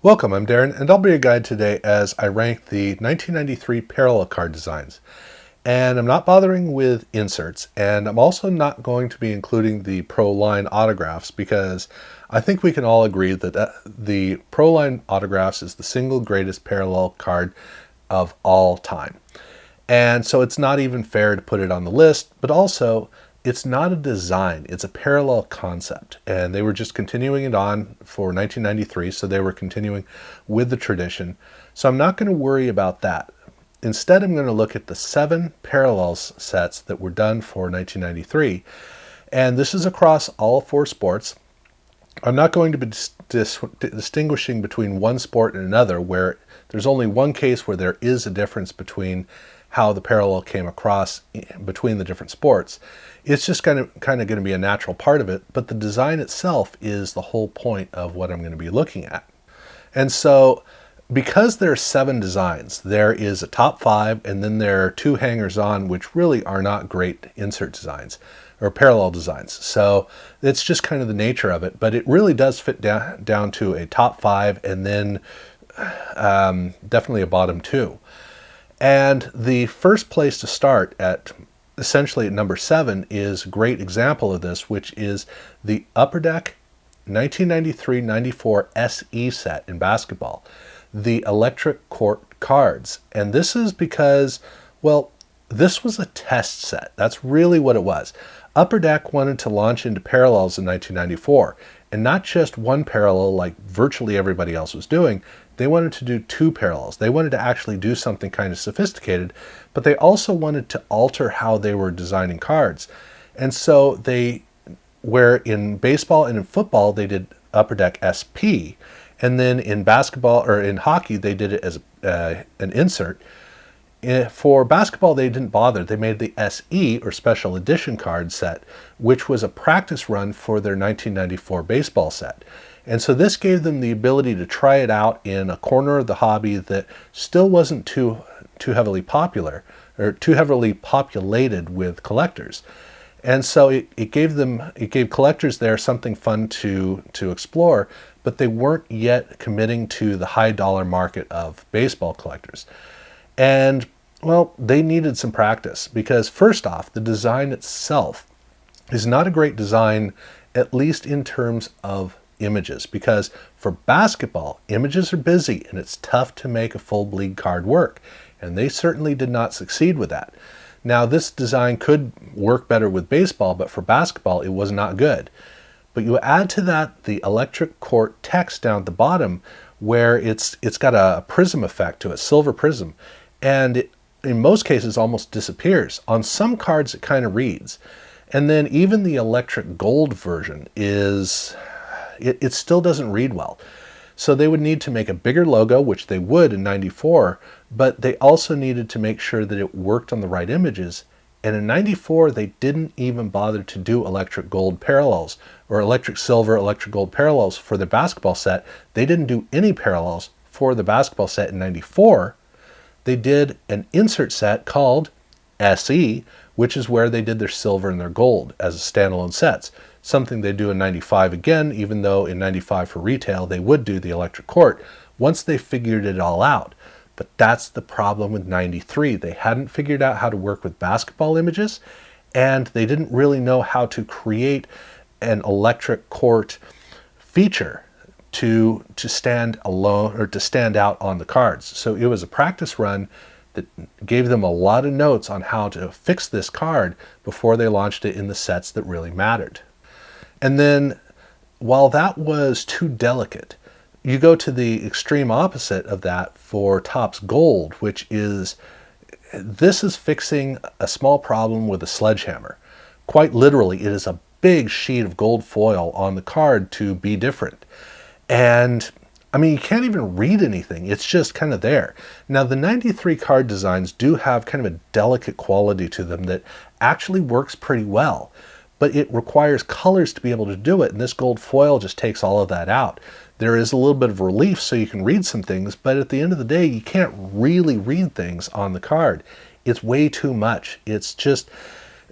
Welcome, I'm Darren, and I'll be your guide today as I rank the 1993 parallel card designs. And I'm not bothering with inserts, and I'm also not going to be including the Pro Line autographs because I think we can all agree that the Pro Line autographs is the single greatest parallel card of all time. And so it's not even fair to put it on the list, but also it's not a design, it's a parallel concept. And they were just continuing it on for 1993, so they were continuing with the tradition. So I'm not going to worry about that. Instead, I'm going to look at the 7 parallels sets that were done for 1993. And this is across all 4 sports. I'm not going to be distinguishing between one sport and another, where there's only one case where there is a difference between how the parallel came across between the different sports. It's just kind of going to be a natural part of it, but the design itself is the whole point of what I'm going to be looking at. And so because there are 7 designs, there is a top 5, and then there are 2 hangers-on, which really are not great insert designs or parallel designs. So it's just kind of the nature of it, but it really does fit down to a top 5 and then definitely a bottom 2. And the first place to start at essentially at number 7 is a great example of this, which is the Upper Deck 1993-94 SE set in basketball, the electric court cards. And this is because, well, this was a test set. That's really what it was. Upper Deck wanted to launch into parallels in 1994, and not just one parallel like virtually everybody else was doing. They wanted to do 2 parallels. They wanted to actually do something kind of sophisticated, but they also wanted to alter how they were designing cards. And so where in baseball and in football, they did Upper Deck SP, and then in basketball or in hockey, they did it as an insert. For basketball, they didn't bother. They made the SE, or Special Edition card set, which was a practice run for their 1994 baseball set. And so this gave them the ability to try it out in a corner of the hobby that still wasn't too heavily popular or too heavily populated with collectors. And so it gave collectors there something fun to explore, but they weren't yet committing to the high dollar market of baseball collectors. And well, they needed some practice because first off, the design itself is not a great design, at least in terms of images, because for basketball, images are busy and it's tough to make a full bleed card work, and they certainly did not succeed with that. Now, this design could work better with baseball, but for basketball, it was not good. But you add to that the electric court text down at the bottom, where it's got a prism effect to it, silver prism, and it, in most cases, almost disappears. On some cards, it kind of reads. And then even the electric gold version it still doesn't read well. So they would need to make a bigger logo, which they would in 94, but they also needed to make sure that it worked on the right images. And in 94, they didn't even bother to do electric gold parallels or electric silver, electric gold parallels for the basketball set. They didn't do any parallels for the basketball set in 94. They did an insert set called SE, which is where they did their silver and their gold as standalone sets. Something they do in 95 again, even though in 95 for retail, they would do the electric court once they figured it all out. But that's the problem with 93. They hadn't figured out how to work with basketball images, and they didn't really know how to create an electric court feature to stand alone or to stand out on the cards. So it was a practice run that gave them a lot of notes on how to fix this card before they launched it in the sets that really mattered. And then, while that was too delicate, you go to the extreme opposite of that for Topps Gold, which is, this is fixing a small problem with a sledgehammer. Quite literally, it is a big sheet of gold foil on the card to be different. And I mean, you can't even read anything. It's just kind of there. Now, the 93 card designs do have kind of a delicate quality to them that actually works pretty well. But it requires colors to be able to do it, and this gold foil just takes all of that out. There is a little bit of relief so you can read some things, but at the end of the day, you can't really read things on the card. It's way too much. It's just,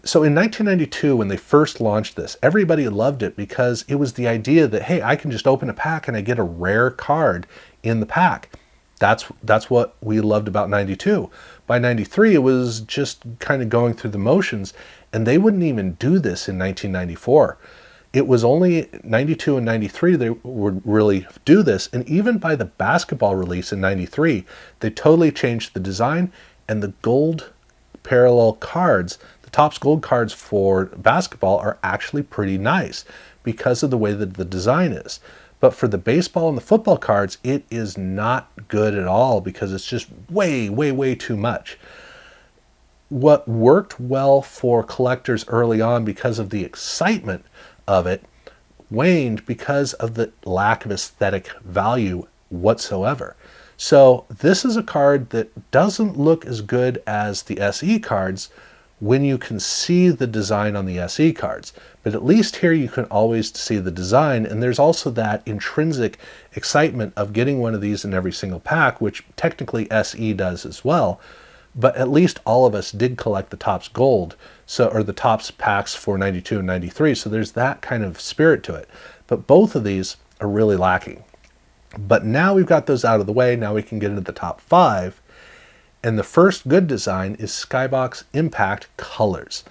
So in 1992, when they first launched this, everybody loved it because it was the idea that, hey, I can just open a pack and I get a rare card in the pack. That's what we loved about 92. By 93, it was just kind of going through the motions, and they wouldn't even do this in 1994. It was only 92 and 93 they would really do this, and even by the basketball release in 93, they totally changed the design, and the gold parallel cards, the Topps gold cards for basketball, are actually pretty nice because of the way that the design is. But for the baseball and the football cards, it is not good at all because it's just way, way, way too much. What worked well for collectors early on because of the excitement of it waned because of the lack of aesthetic value whatsoever. So this is a card that doesn't look as good as the SE cards when you can see the design on the SE cards. But at least here you can always see the design, and there's also that intrinsic excitement of getting one of these in every single pack, which technically SE does as well. But at least all of us did collect the Topps Gold, or the Topps packs for 92 and 93, so there's that kind of spirit to it. But both of these are really lacking. But now we've got those out of the way, now we can get into the top 5. And the first good design is Skybox Impact Colors.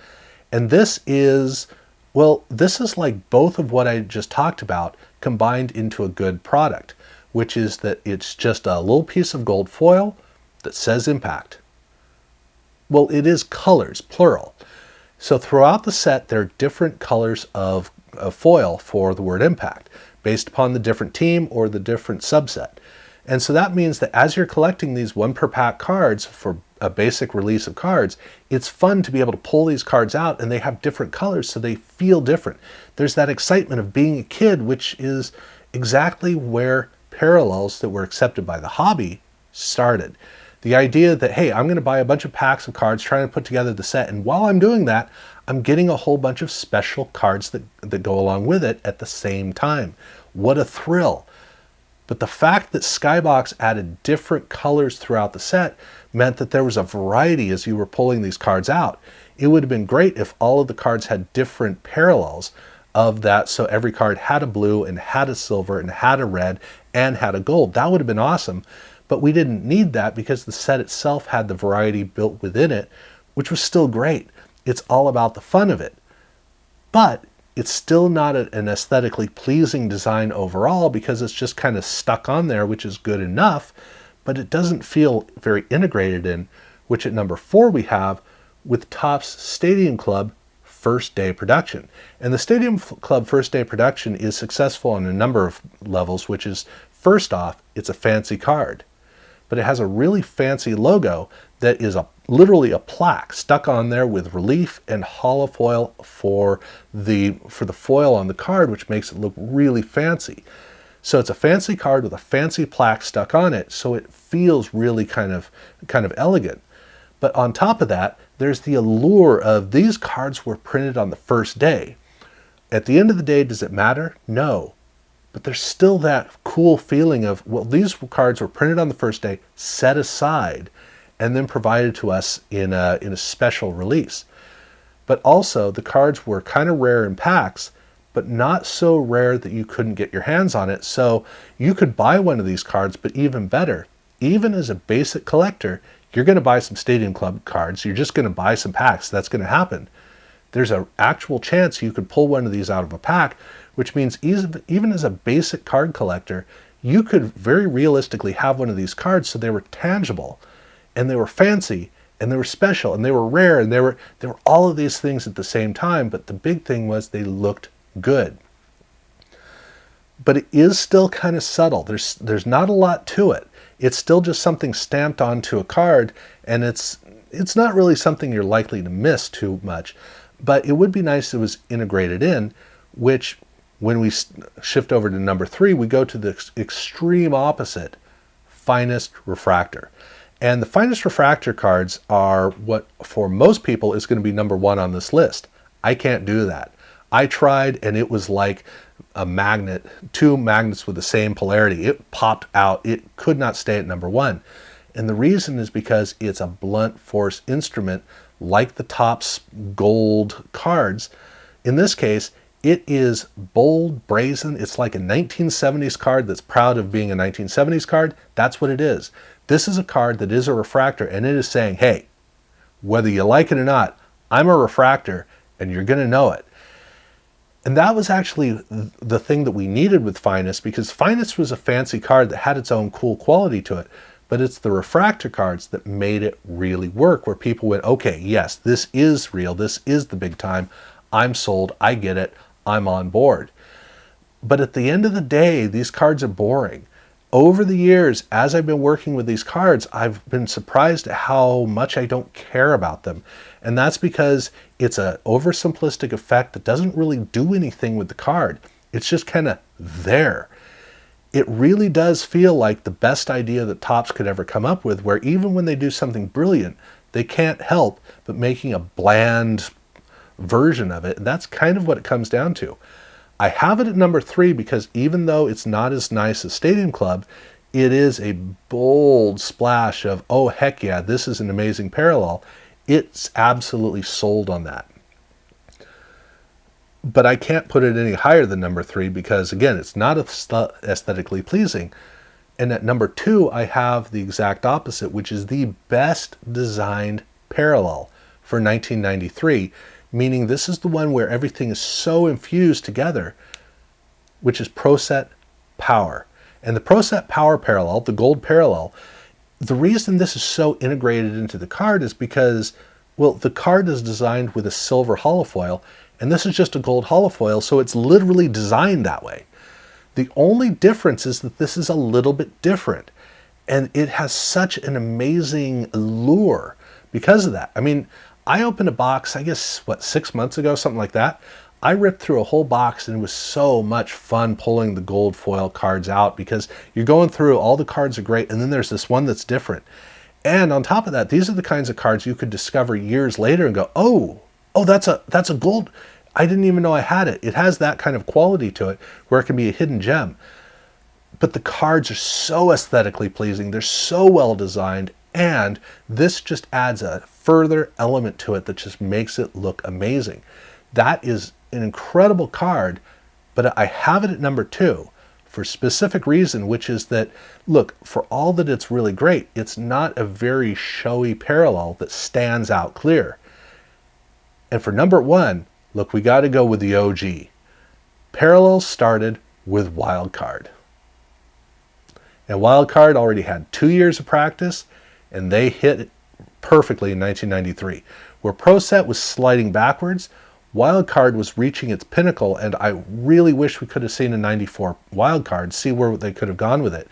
And this is like both of what I just talked about combined into a good product, which is that it's just a little piece of gold foil that says Impact. Well, it is colors, plural. So throughout the set, there are different colors of foil for the word Impact, based upon the different team or the different subset. And so that means that as you're collecting these 1 per pack cards for a basic release of cards, it's fun to be able to pull these cards out, and they have different colors so they feel different. There's that excitement of being a kid, which is exactly where parallels that were accepted by the hobby started. The idea that, hey, I'm going to buy a bunch of packs of cards, trying to put together the set, and while I'm doing that, I'm getting a whole bunch of special cards that go along with it at the same time. What a thrill. But the fact that Skybox added different colors throughout the set meant that there was a variety as you were pulling these cards out. It would have been great if all of the cards had different parallels of that, so every card had a blue and had a silver and had a red and had a gold. That would have been awesome, but we didn't need that because the set itself had the variety built within it, which was still great. It's all about the fun of it. But it's still not an aesthetically pleasing design overall because it's just kind of stuck on there, which is good enough, but it doesn't feel very integrated in, which at number 4 we have with Topps Stadium Club First Day Production. And the Stadium Club First Day Production is successful on a number of levels, which is, first off, it's a fancy card, but it has a really fancy logo that is literally a plaque stuck on there with relief and hollow foil for the foil on the card, which makes it look really fancy. So it's a fancy card with a fancy plaque stuck on it, so it feels really kind of elegant. But on top of that, there's the allure of these cards were printed on the first day. At the end of the day, does it matter? No. But there's still that cool feeling of, well, these cards were printed on the first day, set aside, and then provided to us in a special release. But also, the cards were kind of rare in packs, but not so rare that you couldn't get your hands on it. So you could buy one of these cards, but even better, even as a basic collector, you're going to buy some Stadium Club cards. You're just going to buy some packs. That's going to happen. There's an actual chance you could pull one of these out of a pack, which means even as a basic card collector, you could very realistically have one of these cards so they were tangible, and they were fancy, and they were special, and they were rare, and they were all of these things at the same time, but the big thing was they looked good. But it is still kind of subtle. There's not a lot to it. It's still just something stamped onto a card, and it's not really something you're likely to miss too much. But it would be nice if it was integrated in, which when we shift over to number 3, we go to the extreme opposite, Finest Refractor. And the Finest Refractor cards are what, for most people, is going to be number 1 on this list. I can't do that. I tried, and it was like a magnet, 2 magnets with the same polarity. It popped out. It could not stay at number 1. And the reason is because it's a blunt force instrument like the Topps gold cards. In this case, It is bold, brazen. It's like a 1970s card that's proud of being a 1970s card. That's what it is. This is a card that is a refractor, and it is saying, hey, whether you like it or not, I'm a refractor, and you're going to know it. And that was actually the thing that we needed with Finest, because Finest was a fancy card that had its own cool quality to it. But it's the refractor cards that made it really work, where people went, okay, yes, this is real. This is the big time. I'm sold. I get it. I'm on board. But at the end of the day, these cards are boring. Over the years, as I've been working with these cards, I've been surprised at how much I don't care about them. And that's because it's an oversimplistic effect that doesn't really do anything with the card. It's just kind of there. It really does feel like the best idea that Topps could ever come up with, where even when they do something brilliant, they can't help but making a bland version of it. And that's kind of what it comes down to. I have it at number 3 because even though it's not as nice as Stadium Club, it is a bold splash of, oh, heck yeah, this is an amazing parallel. It's absolutely sold on that. But I can't put it any higher than number 3 because, again, it's not aesthetically pleasing. And at number 2, I have the exact opposite, which is the best designed parallel for 1993, meaning this is the one where everything is so infused together, which is Pro Set Power. And the Pro Set Power parallel, the gold parallel, the reason this is so integrated into the card is because, well, the card is designed with a silver holofoil, and this is just a gold holofoil, so it's literally designed that way. The only difference is that this is a little bit different, and it has such an amazing allure because of that. I mean, I opened a box, I guess, 6 months ago, something like that. I ripped through a whole box, and it was so much fun pulling the gold foil cards out because you're going through, all the cards are great, and then there's this one that's different. And on top of that, these are the kinds of cards you could discover years later and go, oh, that's a gold. I didn't even know I had it. It has that kind of quality to it where it can be a hidden gem. But the cards are so aesthetically pleasing. They're so well designed. And this just adds a further element to it that just makes it look amazing. That is an incredible card, but I have it at number 2 for a specific reason, which is that, look, for all that it's really great, it's not a very showy parallel that stands out clear. And for number 1, look, we got to go with the OG. Parallels started with Wildcard. And Wildcard already had 2 years of practice, and they hit it perfectly in 1993. Where Pro Set was sliding backwards, Wildcard was reaching its pinnacle, and I really wish we could have seen a 94 Wildcard, see where they could have gone with it.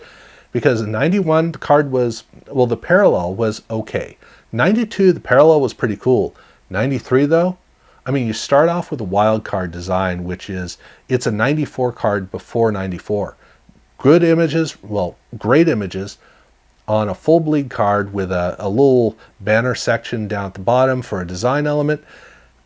Because in 91, the card was, well, the parallel was okay. 92, the parallel was pretty cool. 93, though, I mean, you start off with a Wildcard design, which is, it's a 94 card before 94. Good images, well, great images, on a full bleed card with a little banner section down at the bottom for a design element.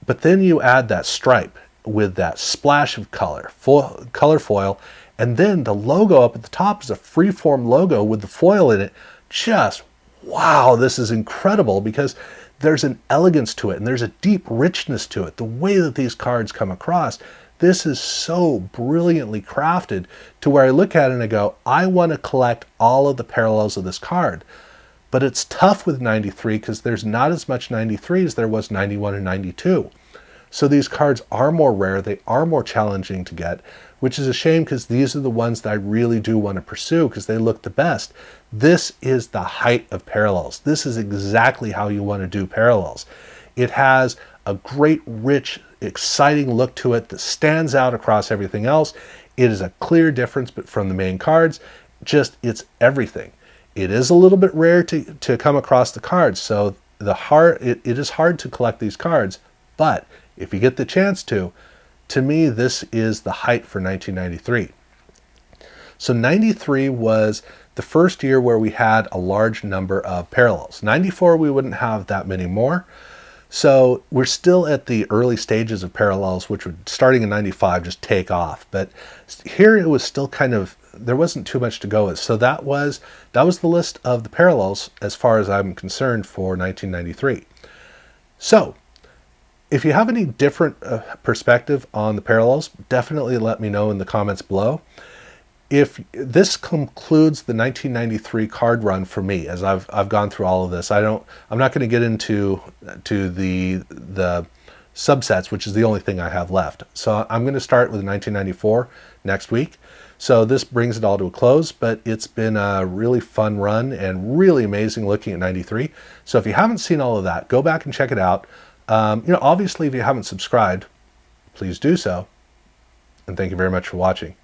But then you add that stripe with that splash of color foil, and then the logo up at the top is a freeform logo with the foil in it. Just, wow, this is incredible because there's an elegance to it and there's a deep richness to it. The way that these cards come across, this is so brilliantly crafted to where I look at it and I go, I want to collect all of the parallels of this card. But it's tough with 93 because there's not as much 93 as there was 91 and 92. So these cards are more rare, they are more challenging to get, which is a shame because these are the ones that I really do want to pursue because they look the best. This is the height of parallels. This is exactly how you want to do parallels. It has a great, rich, exciting look to it that stands out across everything else. It is a clear difference from the main cards. Just, it's everything. It is a little bit rare to come across the cards, so it is hard to collect these cards, but if you get the chance to me, this is the height for 1993. So 93 was the first year where we had a large number of parallels. 94, we wouldn't have that many more. So we're still at the early stages of parallels, which would, starting in 95, just take off. But here it was still kind of, there wasn't too much to go with. So that was the list of the parallels as far as I'm concerned for 1993. So If you have any different perspective on the parallels, definitely let me know in the comments below. If this concludes the 1993 card run for me, as I've gone through all of this, I'm not going to get into the subsets, which is the only thing I have left. So I'm going to start with 1994 next week. So this brings it all to a close, but it's been a really fun run and really amazing looking at 93. So if you haven't seen all of that, go back and check it out. Obviously, if you haven't subscribed, please do so. And thank you very much for watching.